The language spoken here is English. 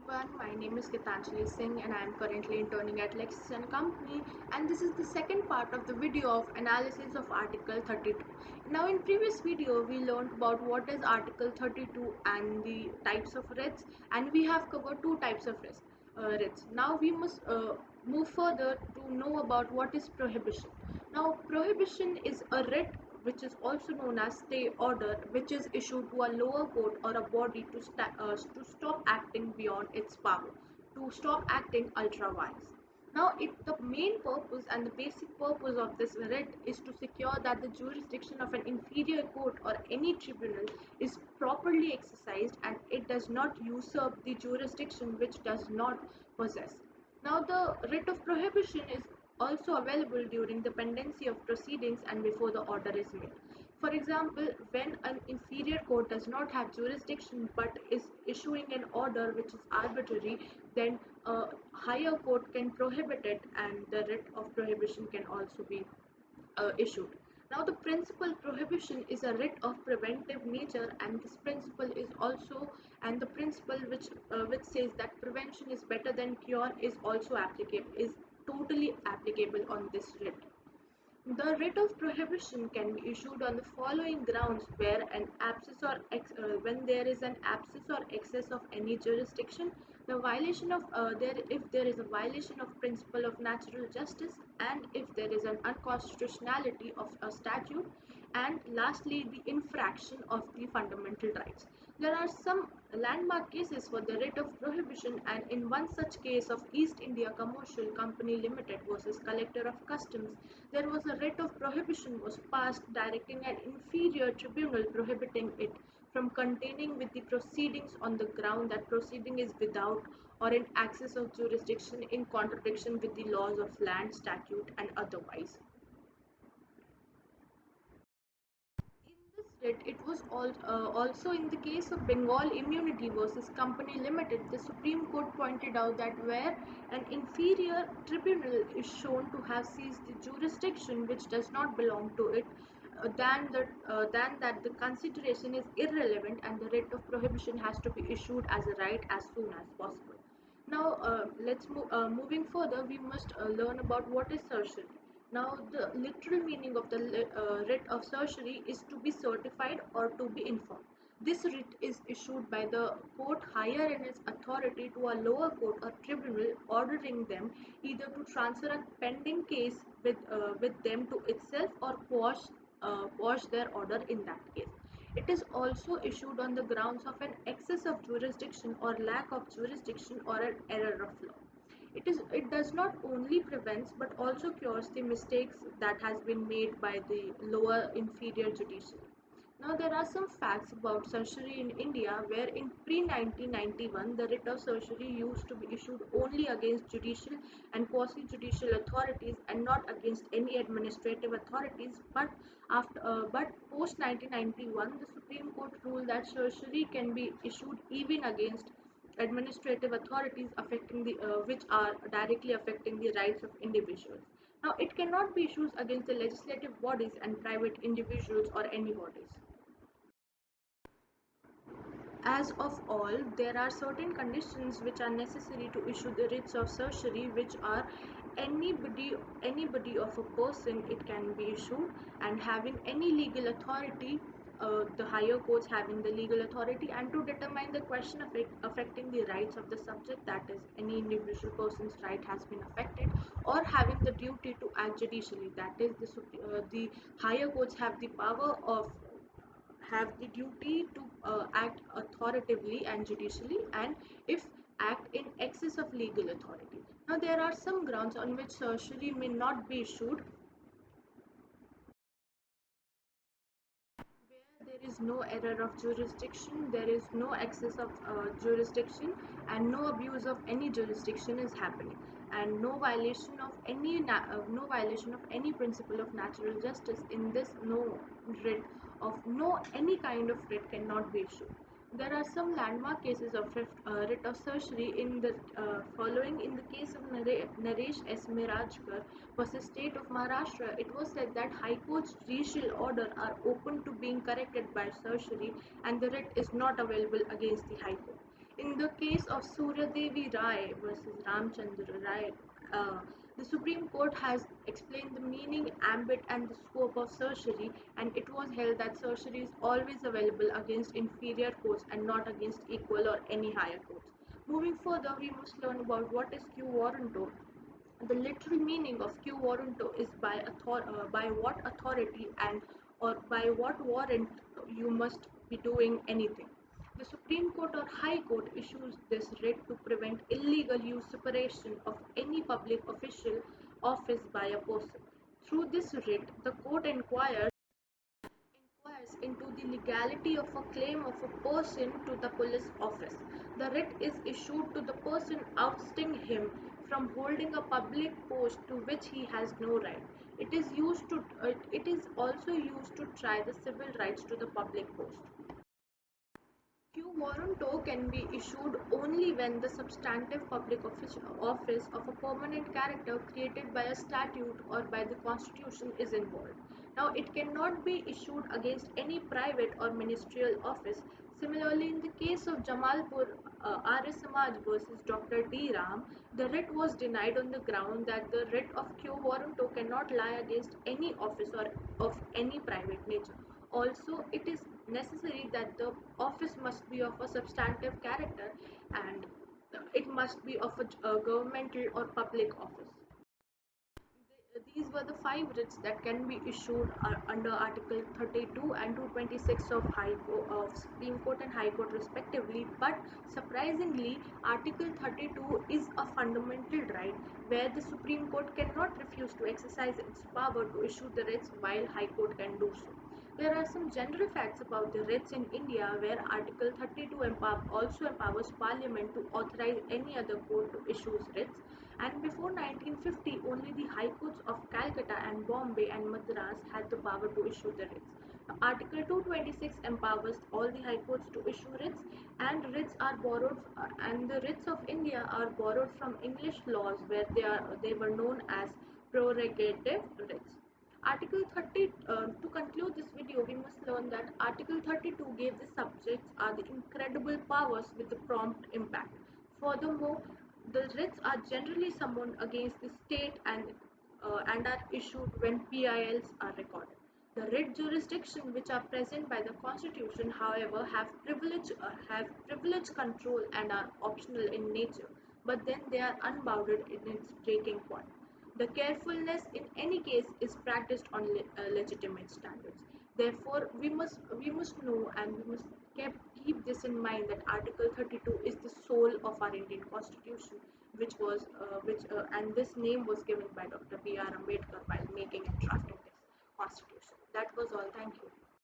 My name is Gitanjali Singh and I am currently interning at Lexis and Company, and this is the second part of the video of analysis of Article 32. Now in previous video we learned about what is Article 32 and the types of writs, and we have covered two types of writs. Now we must move further to know about what is prohibition. Now prohibition is a writ which is also known as stay order, which is issued to a lower court or a body to stop acting beyond its power, to stop acting ultra vires. Now, the main purpose and the basic purpose of this writ is to secure that the jurisdiction of an inferior court or any tribunal is properly exercised and it does not usurp the jurisdiction which does not possess. Now, the writ of prohibition is also available during the pendency of proceedings and before the order is made. For example, when an inferior court does not have jurisdiction but is issuing an order which is arbitrary, then a higher court can prohibit it and the writ of prohibition can also be issued. Now, the principal prohibition is a writ of preventive nature, and this principle is also and the principle which says that prevention is better than cure is also applicable is totally applicable on this writ. The writ of prohibition can be issued on the following grounds where an abscess or when there is an abscess or excess of any jurisdiction, the violation of if there is a violation of principle of natural justice, and if there is an unconstitutionality of a statute, and lastly the infraction of the fundamental rights. There are some landmark cases for the writ of prohibition, and in one such case of East India Commercial Company Limited versus Collector of Customs, there was a writ of prohibition was passed directing an inferior tribunal prohibiting it from containing with the proceedings on the ground that proceeding is without or in excess of jurisdiction in contradiction with the laws of land, statute, and otherwise. In this writ, it was also in the case of Bengal Immunity versus Company Limited, the Supreme Court pointed out that where an inferior tribunal is shown to have seized the jurisdiction which does not belong to it, than that the consideration is irrelevant and the writ of prohibition has to be issued as a right as soon as possible. Now, moving further, we must learn about what is certiorari. Now, the literal meaning of the writ of certiorari is to be certified or to be informed. This writ is issued by the court higher in its authority to a lower court or tribunal, ordering them either to transfer a pending case with them to itself or quash their order in that case. It is also issued on the grounds of an excess of jurisdiction or lack of jurisdiction or an error of law. It does not only prevents but also cures the mistakes that has been made by the lower inferior judiciary. Now there are some facts about certiorari in India where in pre-1991 the writ of certiorari used to be issued only against judicial and quasi-judicial authorities and not against any administrative authorities, but post 1991 the Supreme Court ruled that certiorari can be issued even against administrative authorities affecting which are directly affecting the rights of individuals. Now it cannot be issued against the legislative bodies and private individuals or any bodies. As of all, there are certain conditions which are necessary to issue the writs of certiorari, which are anybody of a person it can be issued, and having any legal authority, the higher courts having the legal authority, and to determine the question affecting the rights of the subject, that is any individual person's right has been affected, or having the duty to act judicially, that is the higher courts have the duty to act authoritatively and judicially, and if act in excess of legal authority. Now there are some grounds on which certiorari may not be issued where there is no error of jurisdiction, there is no excess of jurisdiction, and no abuse of any jurisdiction is happening, and no violation of no violation of any principle of natural justice. In this, no writ of no any kind of writ cannot be issued. There are some landmark cases of writ of certiorari in the following. In the case of Naresh S. Mirajkar versus State of Maharashtra, it was said that High Court's judicial order are open to being corrected by certiorari and the writ is not available against the High Court. In In the case of Surya Devi Rai versus Ramchandra Rai, uh, the Supreme Court has explained the meaning, ambit, and the scope of certiorari, and it was held that certiorari is always available against inferior courts and not against equal or any higher courts. Moving further, we must learn about what is quo warranto. The literal meaning of quo warranto is by what authority and or by what warrant you must be doing anything. The Supreme Court or High Court issues this writ to prevent illegal usurpation of any public official office by a person. Through this writ, the court inquires into the legality of a claim of a person to the police office. The writ is issued to the person ousting him from holding a public post to which he has no right. It is also used to try the civil rights to the public post. Quo warranto can be issued only when the substantive office of a permanent character created by a statute or by the constitution is involved. Now, it cannot be issued against any private or ministerial office. Similarly, in the case of Jamalpur Arya Samaj versus Dr. D. Ram, the writ was denied on the ground that the writ of quo warranto cannot lie against any office or of any private nature. Also, it is necessary that the office must be of a substantive character and it must be of a governmental or public office. These were the five writs that can be issued under Article 32 and 226 of of Supreme Court and High Court respectively. But surprisingly, Article 32 is a fundamental right where the Supreme Court cannot refuse to exercise its power to issue the writs while High Court can do so. There are some general facts about the writs in India where Article 32 also empowers Parliament to authorize any other court to issue writs, and before 1950 only the High Courts of Calcutta and Bombay and Madras had the power to issue the writs. Article 226 empowers all the high courts to issue writs, and the writs of India are borrowed from English laws where they were known as prerogative writs. Article 30, to conclude this video, we must learn that Article 32 gave the subjects are the incredible powers with the prompt impact. Furthermore, the writs are generally summoned against the state and are issued when PILs are recorded. The writ jurisdiction which are present by the Constitution, however, have privilege control and are optional in nature, but then they are unbounded in its breaking point. The carefulness in any case is practiced on legitimate standards. Therefore, we must know and we must keep this in mind that Article 32 is the soul of our Indian Constitution, which was which and this name was given by Dr. B.R. Ambedkar while making it draft.